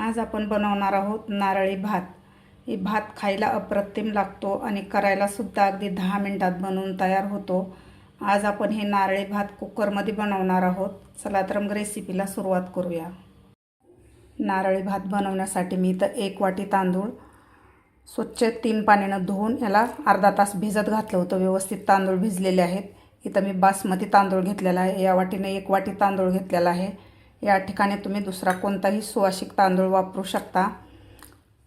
आज आपण बनवणार आहोत नारळी भात। हे भात खायला अप्रतिम लागतो आणि करायला सुद्धा अगदी 10 मिनिटात बनवून तयार होतो। आज आपण हे नारळी भात कुकरमध्ये बनवणार आहोत। चला तर मग रेसिपीला सुरुवात करूया। नारळी भात बनवण्यासाठी मी इथं 1 वाटी तांदूळ स्वच्छ 3 पाण्याने धुवून याला अर्धा तास भिजत घातलं होतं। व्यवस्थित तांदूळ भिजलेले आहेत। इथं मी बासमती तांदूळ घेतलेला आहे। या वाटीने 1 वाटी तांदूळ घेतलेला आहे। या ठिकाणी तुम्ही दुसरा कोणताही सुवासिक तांदूळ वापरू शकता।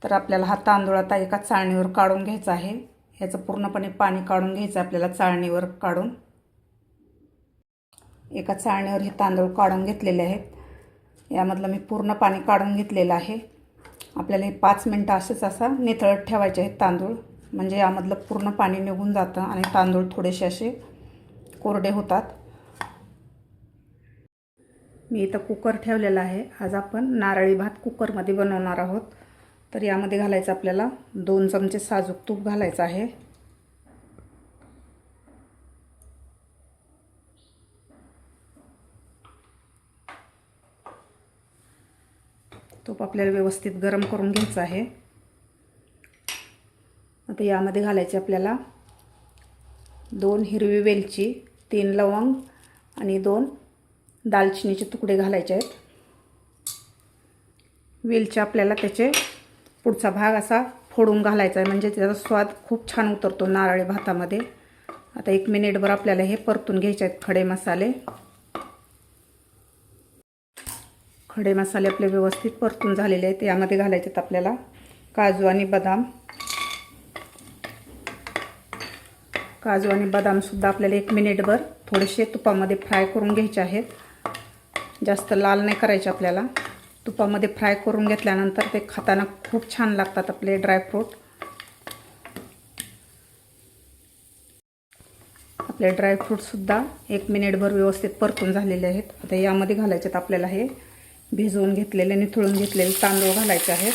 तर आपल्याला हा तांदूळ आता एका चाळणीवर काढून घ्यायचा आहे। याचं पूर्णपणे पाणी काढून घ्यायचं आपल्याला चाळणीवर काढून। एका चाळणीवर हे तांदूळ काढून घेतलेले आहेत। यामधलं मी पूर्ण पाणी काढून घेतलेलं आहे। आपल्याला हे 5 मिनिटं असा निथळत ठेवायचे आहेत तांदूळ, म्हणजे यामधलं पूर्ण पाणी निघून जातं आणि तांदूळ थोडेसे असे कोरडे होतात। मी इथं कुकर ठेवलेला आहे। आज आपण नारळी भात कुकरमध्ये बनवणार आहोत। तर यामध्ये घालायचं आपल्याला 2 चमचे साजूक तूप घालायचं आहे। तूप आपल्याला व्यवस्थित गरम करून घ्यायचं आहे। आता यामध्ये घालायचे आपल्याला 2 हिरवी वेलची, 3 लवंग आणि 2 दालचिनीचे तुकडे घालायचे आहेत। वेलची आपल्याला त्याचे पुढचा भाग असा फोडून घालायचा आहे, म्हणजे त्याचा स्वाद खूप छान उतरतो नारळी भातामध्ये। आता 1 मिनिटभर आपल्याला हे परतून घ्यायचे आहेत खडे मसाले। खडे मसाले आपले व्यवस्थित परतून झालेले आहेत। यामध्ये घालायचे आहेत आपल्याला काजू आणि बदाम। काजू आणि बदाम सुद्धा आपल्याला 1 मिनिटभर थोडेसे तुपामध्ये फ्राय करून घ्यायचे आहेत। जास्त लाल नाही करायचे आपल्याला। तुपामध्ये फ्राय करून घेतल्यानंतर ते खाताना खूप छान लागतात आपले ड्रायफ्रूट। आपले ड्रायफ्रूट सुद्धा 1 मिनिटभर व्यवस्थित परतून झालेले आहेत। आता यामध्ये घालायचे आहेत आपल्याला हे भिजवून घेतलेले निथळून घेतलेले तांदूळ घालायचे आहेत।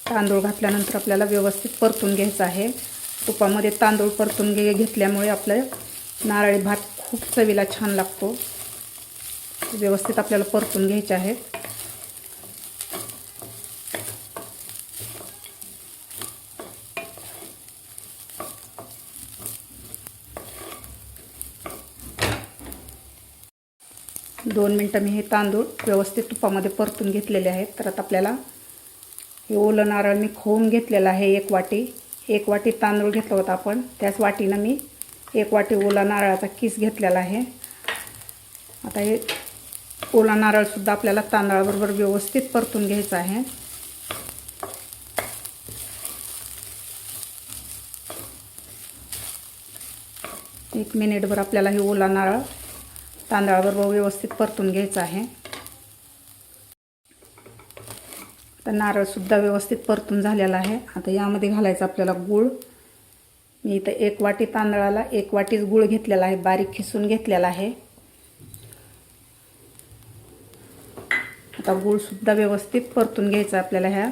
तांदूळ घातल्यानंतर आपल्याला व्यवस्थित परतून घ्यायचं आहे। तुपामध्ये तांदूळ परतून घेतल्यामुळे आपलं नारळी भात खूप चवीला छान लागतो। व्यवस्थित आपल्याला परतून घ्यायचे आहे। दोन मिनिटं मी हे तांदूळ व्यवस्थित तुपामध्ये परतून घेतलेले आहेत। तर आता आपल्याला हे ओलं नारळ मी खवून घेतलेलं आहे 1 वाटी। 1 वाटी तांदूळ घेतला होता आपण, त्याच वाटीनं मी 1 वाटी ओला नारळाचा किस घेतलेला आहे। आता हे ओला नारळसुद्धा आपल्याला तांदळाबरोबर व्यवस्थित परतून घ्यायचं आहे। एक मिनिटभर आपल्याला हे ओला नारळ तांदळाबरोबर व्यवस्थित परतून घ्यायचं आहे। तर नारळसुद्धा व्यवस्थित परतून झालेला आहे। आता यामध्ये घालायचं आपल्याला गूळ। मी इथं 1 वाटी तांदळाला 1 वाटीच गूळ घेतलेला आहे, बारीक खिसून घेतलेला आहे। आता गूळसुद्धा व्यवस्थित परतून घ्यायचा आपल्याला ह्या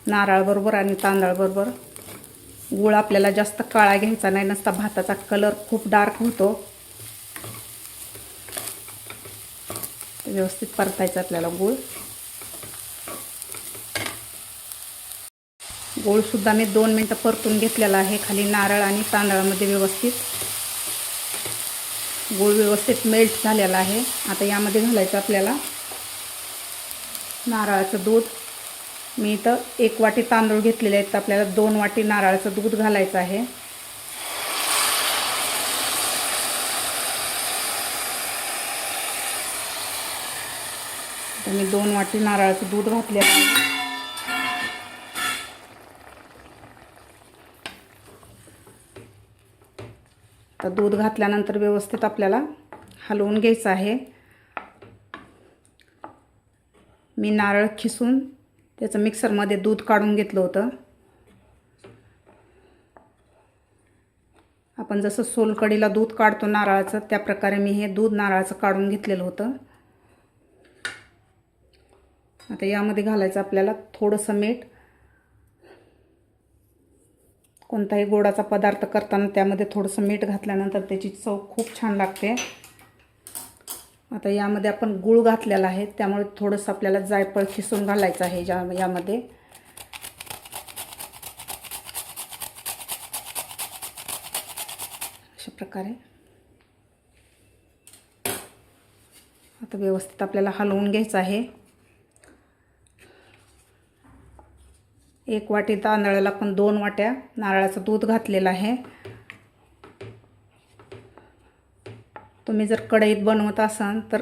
नारळाबरोबर आणि तांदळाबरोबर। गूळ आपल्याला जास्त काळा घ्यायचा नाही, नसता भाताचा कलर खूप डार्क होतो। व्यवस्थित परतायचं आपल्याला गूळ। गूळसुद्धा मी 2 मिनिटं परतून घेतलेला आहे खाली नारळ आणि तांदळामध्ये व्यवस्थित। गूळ व्यवस्थित मेल्ट झालेला आहे। आता यामध्ये घालायचं आपल्याला नारळाचं दूध। मी इथं 1 वाटी तांदूळ घेतलेले आहेत, तर आपल्याला 2 वाटी नारळाचं दूध घालायचं आहे। तर मी 2 वाटी नारळाचं दूध घातलेलं आहे। तर दूध घातल्यानंतर व्यवस्थित आपल्याला हलवून घ्यायचं आहे। मी नारळ खिसून त्याचं मिक्सरमध्ये दूध काढून घेतलं होतं। आपण जसं सोलकढीला दूध काढतो नारळाचं, त्या प्रकारे मी हे दूध नारळाचं काढून घेतलेलं होतं। आता यामध्ये घालायचं आपल्याला थोडंसं मीठ। कोणताही गोडाचा पदार्थ करताना त्यामध्ये थोडंसं मीठ घातल्यानंतर त्याची चव खूप छान लागते. आता यामध्ये आपण गूळ घातलेला आहे, त्यामुळे थोडंसं आपल्याला जायफळ खिसून घालायचं आहे यामध्ये. अशा प्रकारे आता व्यवस्थित आपल्याला हलवून घ्यायचं आहे. 1 वाटी तांदळाला आपण 2 वाट्या नारळाचं दूध घातलेलं आहे. तुम्ही जर कढईत बनवत असाल तर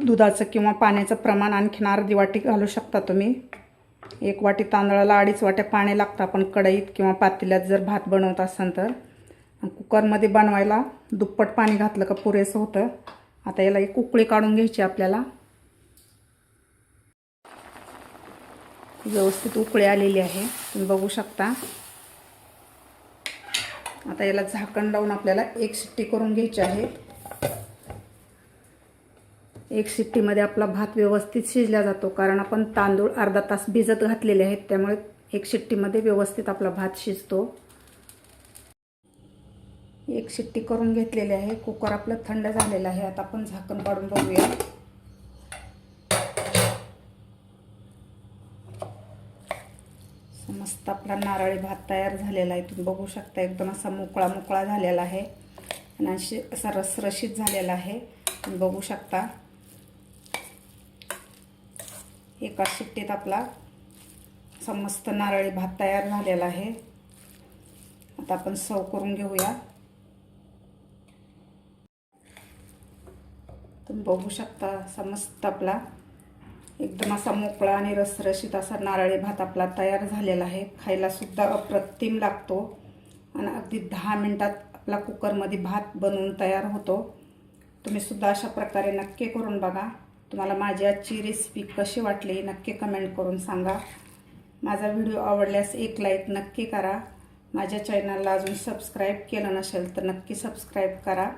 दुधाचं किंवा पाण्याचं प्रमाण आणखीन अर्धी वाटी घालू शकता तुम्ही. 1 वाटी तांदळाला 2.5 वाट्या पाणी लागतं आपण कढईत किंवा पातेल्यात जर भात बनवत असाल तर. कुकरमध्ये बनवायला दुप्पट पाणी घातलं का पुरेसं होतं. आता याला एक उकळी काढून घ्यायची आपल्याला. व्यवस्थित उकळी आलेली आहे, तुम्ही बघू शकता. आता याला झाकण लावून आपल्याला 1 शिट्टी करून घ्यायची आहे. 1 शिट्टीमध्ये आपला भात व्यवस्थित शिजला जातो, कारण आपण तांदूळ अर्धा तास भिजत घातलेले आहेत, त्यामुळे 1 शिट्टीमध्ये व्यवस्थित आपला भात शिजतो. 1 शिट्टी करून घेतलेली आहे. कुकर आपलं थंड झालेलं आहे. आता आपण झाकण काढून बघूया. मस्त आपला नारळी भात तयार झालेला आहे. तुम्ही बघू शकता एकदम असा मोकळा मोकळा झालेला आहे आणि असा रसरशीत झालेला आहे. तुम्ही बघू शकता. एका शिट्टीत आपला असा मस्त नारळी भात तयार झालेला आहे. आता आपण सर्व करून घेऊया. तुम्ही बघू शकता असा मस्त आपला एकदम असा मोकळा आणि रसरशीत असा नारळी भात आपला तयार झालेला आहे. खायला सुद्धा अप्रतिम लागतो आणि अगदी 10 मिनिटात आपला कुकरमध्ये भात बनवून तयार होतो. तुम्ही सुद्धा अशा प्रकारे नक्की करून बघा. तुम्हाला माझी आजची रेसिपी कशी वाटली नक्की कमेंट करून सांगा. माझा व्हिडिओ आवडल्यास एक लाईक नक्की करा. माझ्या चॅनलला अजून सबस्क्राईब केलं नसेल तर नक्की सबस्क्राईब करा.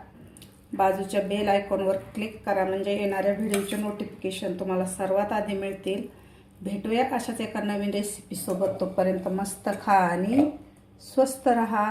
बाजूच्या बेल आयकॉनवर क्लिक करा, म्हणजे येणाऱ्या व्हिडिओचे नोटिफिकेशन तुम्हाला सर्वात आधी मिळतील. भेटूया अशाच एका नवीन रेसिपीसोबत. तोपर्यंत मस्त खा आणि स्वस्त रहा.